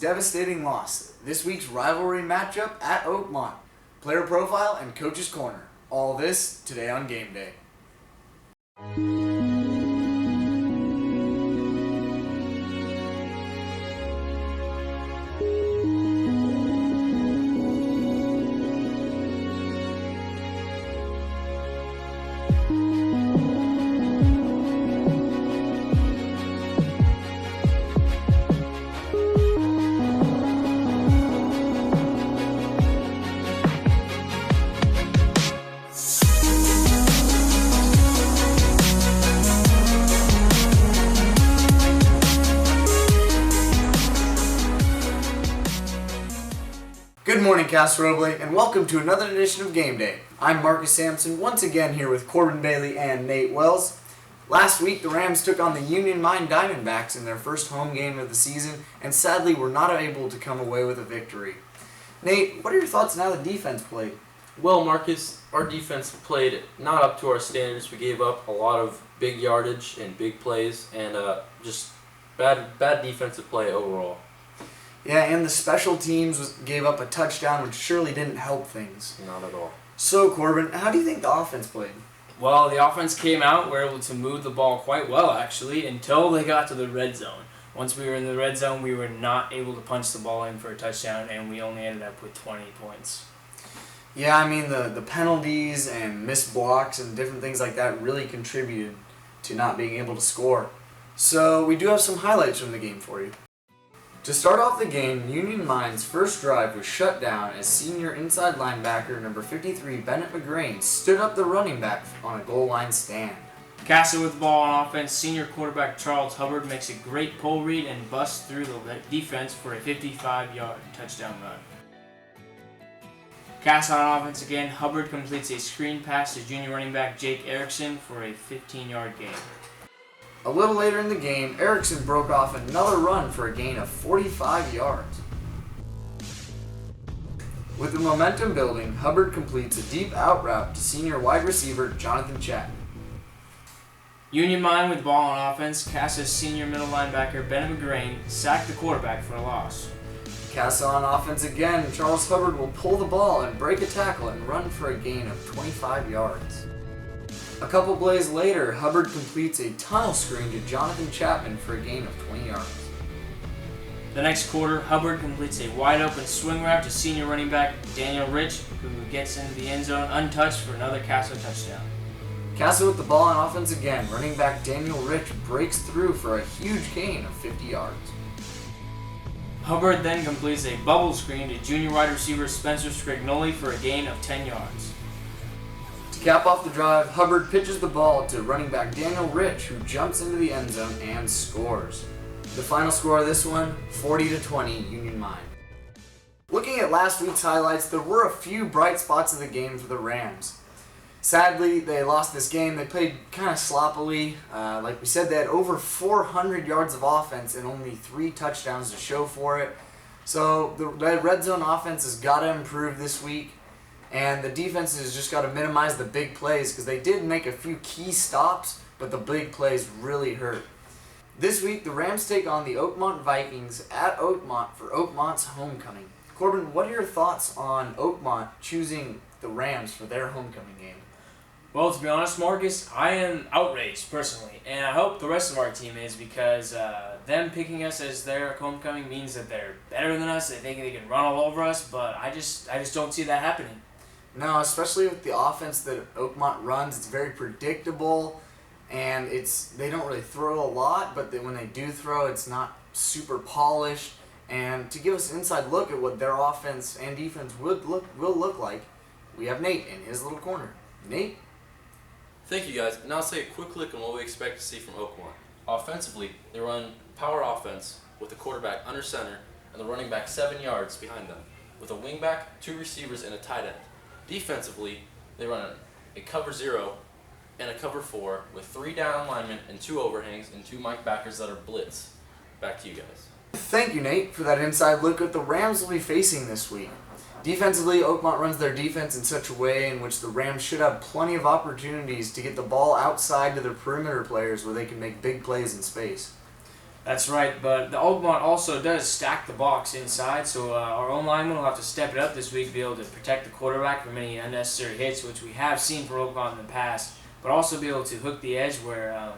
Devastating loss. This week's rivalry matchup at Oakmont. Player profile and coach's corner. All this today on Game Day. Good morning, Casa, Roble, and welcome to another edition of Game Day. I'm Marcus Sampson, once again here with Corbin Bailey and Nate Wells. Last week, the Rams took on the Union Mine Diamondbacks in their first home game of the season, and sadly were not able to come away with a victory. Nate, what are your thoughts on how the defense played? Well, Marcus, our defense played not up to our standards. We gave up a lot of big yardage and big plays, and just bad defensive play overall. Yeah, and the special teams gave up a touchdown, which surely didn't help things. Not at all. So, Corbin, how do you think the offense played? Well, the offense came out, were able to move the ball quite well, actually, until they got to the red zone. Once we were in the red zone, we were not able to punch the ball in for a touchdown, and we only ended up with 20 points. Yeah, I mean, the penalties and missed blocks and different things like that really contributed to not being able to score. So, we do have some highlights from the game for you. To start off the game, Union Mine's first drive was shut down as senior inside linebacker number 53 Bennett McGrain stood up the running back on a goal line stand. Casa with the ball on offense, senior quarterback Charles Hubbard makes a great pull read and busts through the defense for a 55-yard touchdown run. Casa on offense again, Hubbard completes a screen pass to junior running back Jake Erickson for a 15-yard gain. A little later in the game, Erickson broke off another run for a gain of 45 yards. With the momentum building, Hubbard completes a deep out route to senior wide receiver Jonathan Chapman. Union Mine with the ball on offense, Casa's senior middle linebacker Bennett McGrain sacked the quarterback for a loss. Casa on offense again, Charles Hubbard will pull the ball and break a tackle and run for a gain of 25 yards. A couple plays later, Hubbard completes a tunnel screen to Jonathan Chapman for a gain of 20 yards. The next quarter, Hubbard completes a wide open swing route to senior running back Daniel Rich, who gets into the end zone untouched for another Casa touchdown. Casa with the ball on offense again, running back Daniel Rich breaks through for a huge gain of 50 yards. Hubbard then completes a bubble screen to junior wide receiver Spencer Scrignoli for a gain of 10 yards. To cap off the drive, Hubbard pitches the ball to running back Daniel Rich, who jumps into the end zone and scores. The final score of this one, 40-20 Union Mine. Looking at last week's highlights, there were a few bright spots of the game for the Rams. Sadly, they lost this game. They played kind of sloppily. Like we said, they had over 400 yards of offense and only 3 touchdowns to show for it. So the red zone offense has got to improve this week. And the defense has just got to minimize the big plays because they did make a few key stops, but the big plays really hurt. This week, the Rams take on the Oakmont Vikings at Oakmont for Oakmont's homecoming. Corbin, what are your thoughts on Oakmont choosing the Rams for their homecoming game? Well, to be honest, Marcus, I am outraged personally, and I hope the rest of our team is because them picking us as their homecoming means that they're better than us. They think they can run all over us, but I just don't see that happening. No, especially with the offense that Oakmont runs, it's very predictable, and they don't really throw a lot, but when they do throw, it's not super polished. And to give us an inside look at what their offense and defense will look like, we have Nate in his little corner. Nate? Thank you, guys. And I'll say a quick look on what we expect to see from Oakmont. Offensively, they run power offense with the quarterback under center and the running back 7 yards behind them, with a wingback, 2 receivers, and a tight end. Defensively, they run a cover 0 and a cover 4 with 3 down linemen and 2 overhangs and 2 Mike backers that are blitz. Back to you guys. Thank you, Nate, for that inside look at the Rams will be facing this week. Defensively, Oakmont runs their defense in such a way in which the Rams should have plenty of opportunities to get the ball outside to their perimeter players where they can make big plays in space. That's right, but the Oakmont also does stack the box inside, so our own lineman will have to step it up this week to be able to protect the quarterback from any unnecessary hits, which we have seen for Oakmont in the past, but also be able to hook the edge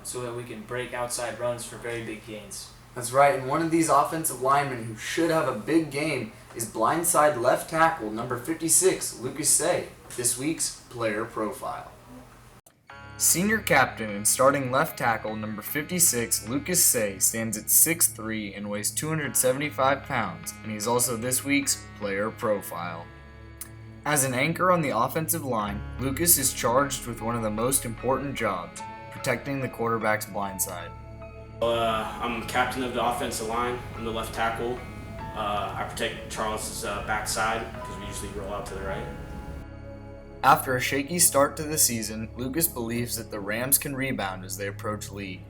so that we can break outside runs for very big gains. That's right, and one of these offensive linemen who should have a big game is blindside left tackle number 56, Lucas Say, this week's player profile. Senior captain and starting left tackle number 56, Lucas Say, stands at 6'3" and weighs 275 pounds, and he's also this week's player profile. As an anchor on the offensive line, Lucas is charged with one of the most important jobs, protecting the quarterback's blindside. I'm captain of the offensive line. I'm the left tackle. I protect Charles's backside because we usually roll out to the right. After a shaky start to the season, Lucas believes that the Rams can rebound as they approach league.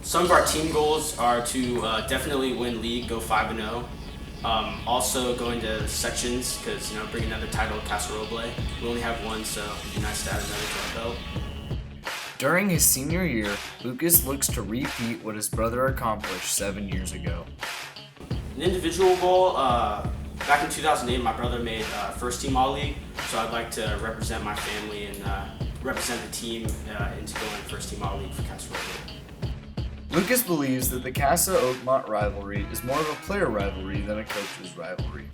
Some of our team goals are to definitely win league, go 5-0. Also go into sections because bring another title at Casa Roble. We only have one, so it'd be nice to add another to our belt. During his senior year, Lucas looks to repeat what his brother accomplished 7 years ago. An individual goal, back in 2008, my brother made first team All-League, so I'd like to represent my family and represent the team into going first team All-League for Casa Roble. Lucas believes that the Casa-Oakmont rivalry is more of a player rivalry than a coach's rivalry.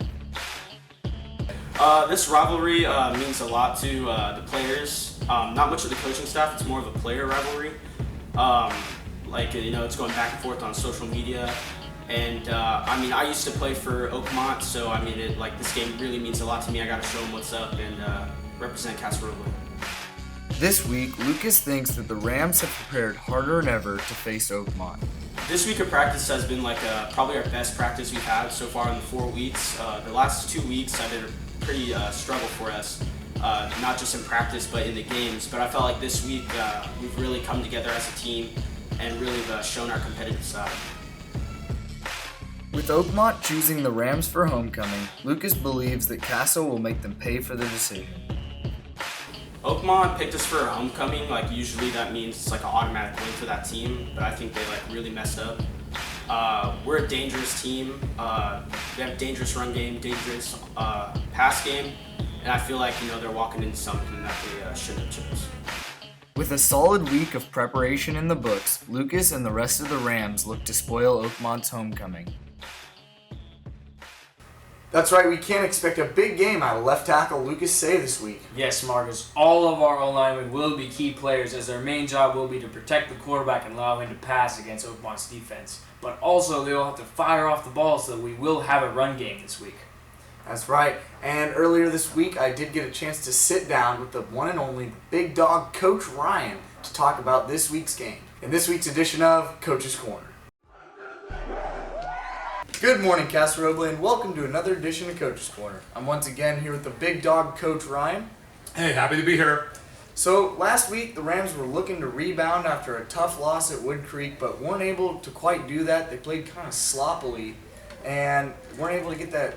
This rivalry means a lot to the players. Not much of the coaching staff. It's more of a player rivalry. It's going back and forth on social media. And I used to play for Oakmont, so this game really means a lot to me. I got to show them what's up and represent Casa Roble. This week, Lucas thinks that the Rams have prepared harder than ever to face Oakmont. This week of practice has been probably our best practice we've had so far in the 4 weeks. The last 2 weeks have been a pretty struggle for us, not just in practice but in the games. But I felt like this week we've really come together as a team and really shown our competitive side. With Oakmont choosing the Rams for homecoming, Lucas believes that Casa will make them pay for their decision. Oakmont picked us for homecoming. Usually that means it's an automatic win for that team, but I think they really messed up. We're a dangerous team. We have dangerous run game, dangerous pass game, and I feel like they're walking into something that they shouldn't have chose. With a solid week of preparation in the books, Lucas and the rest of the Rams look to spoil Oakmont's homecoming. That's right, we can't expect a big game out of left tackle Lucas Say this week. Yes, Marcus, all of our O-linemen will be key players as their main job will be to protect the quarterback and allow him to pass against Oakmont's defense. But also they will have to fire off the ball so that we will have a run game this week. That's right, and earlier this week I did get a chance to sit down with the one and only big dog Coach Ryan to talk about this week's game. In this week's edition of Coach's Corner. Good morning, Casa Roble, and welcome to another edition of Coach's Corner. I'm once again here with the big dog, Coach Ryan. Hey, happy to be here. So, last week the Rams were looking to rebound after a tough loss at Wood Creek, but weren't able to quite do that. They played kind of sloppily and weren't able to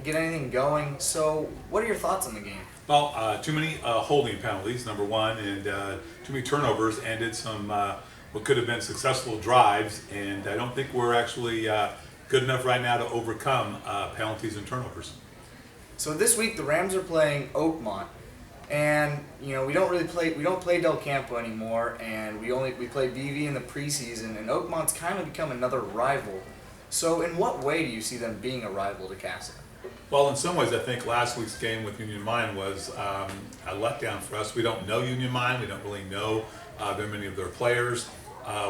get anything going. So, what are your thoughts on the game? Well, too many holding penalties, number one, and too many turnovers ended some what could have been successful drives, and I don't think we're actually good enough right now to overcome penalties and turnovers. So this week the Rams are playing Oakmont, and we don't play Del Campo anymore, and we play BV in the preseason, and Oakmont's kind of become another rival. So in what way do you see them being a rival to Casa? Well, in some ways I think last week's game with Union Mine was a letdown for us. We don't know Union Mine, we don't really know very many of their players.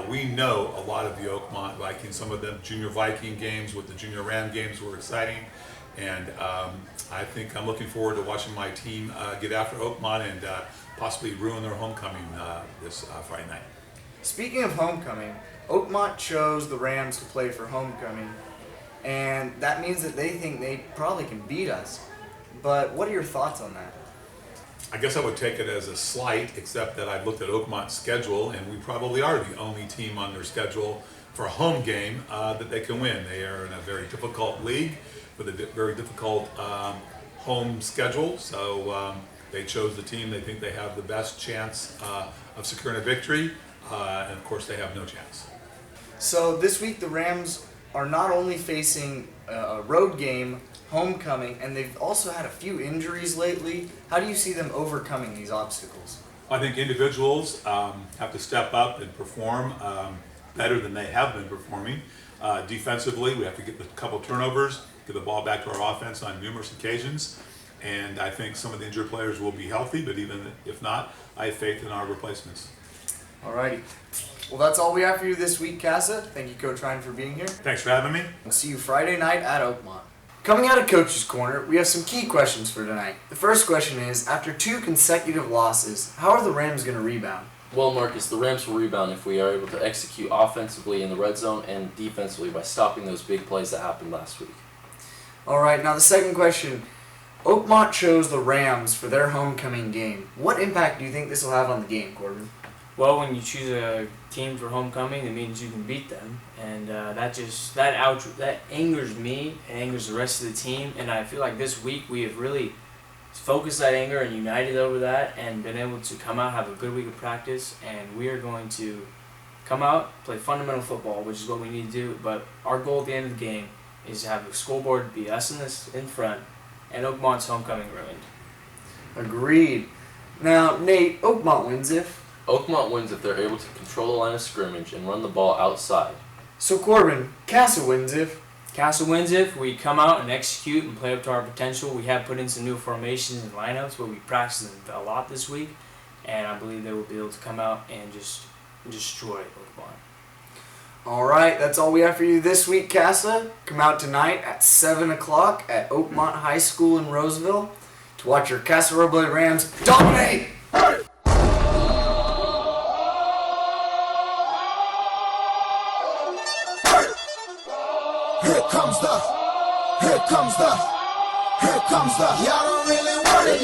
We know a lot of the Oakmont Vikings. Some of them junior Viking games with the junior Ram games were exciting, and I think I'm looking forward to watching my team get after Oakmont and possibly ruin their homecoming this Friday night. Speaking of homecoming, Oakmont chose the Rams to play for homecoming, and that means that they think they probably can beat us. But what are your thoughts on that? I guess I would take it as a slight, except that I've looked at Oakmont's schedule, and we probably are the only team on their schedule for a home game that they can win. They are in a very difficult league with a very difficult home schedule, so they chose the team they think they have the best chance of securing a victory, and of course they have no chance. So this week the Rams are not only facing a road game, homecoming, and they've also had a few injuries lately. How do you see them overcoming these obstacles? I think individuals have to step up and perform better than they have been performing. Defensively, we have to get a couple turnovers, get the ball back to our offense on numerous occasions, and I think some of the injured players will be healthy, but even if not, I have faith in our replacements. Alrighty. Well, that's all we have for you this week, Casa. Thank you, Coach Ryan, for being here. Thanks for having me. We'll see you Friday night at Oakmont. Coming out of Coach's Corner, we have some key questions for tonight. The first question is, after 2 consecutive losses, how are the Rams going to rebound? Well, Marcus, the Rams will rebound if we are able to execute offensively in the red zone and defensively by stopping those big plays that happened last week. Alright, now the second question. Oakmont chose the Rams for their homecoming game. What impact do you think this will have on the game, Corbin? Well, when you choose a team for homecoming, it means you can beat them, and that angers me and angers the rest of the team. And I feel like this week we have really focused that anger and united over that, and been able to come out, have a good week of practice, and we are going to come out, play fundamental football, which is what we need to do. But our goal at the end of the game is to have the scoreboard be us in front, and Oakmont's homecoming ruined. Agreed. Now, Nate, Oakmont wins if? Oakmont wins if they're able to control the line of scrimmage and run the ball outside. So Corbin, Casa wins if? Casa wins if we come out and execute and play up to our potential. We have put in some new formations and lineups, but we practiced them a lot this week, and I believe they will be able to come out and just destroy Oakmont. Alright, that's all we have for you this week, Casa. Come out tonight at 7 o'clock at Oakmont High School in Roseville to watch your Casa Roble Rams dominate! Here comes the, y'all don't really want it.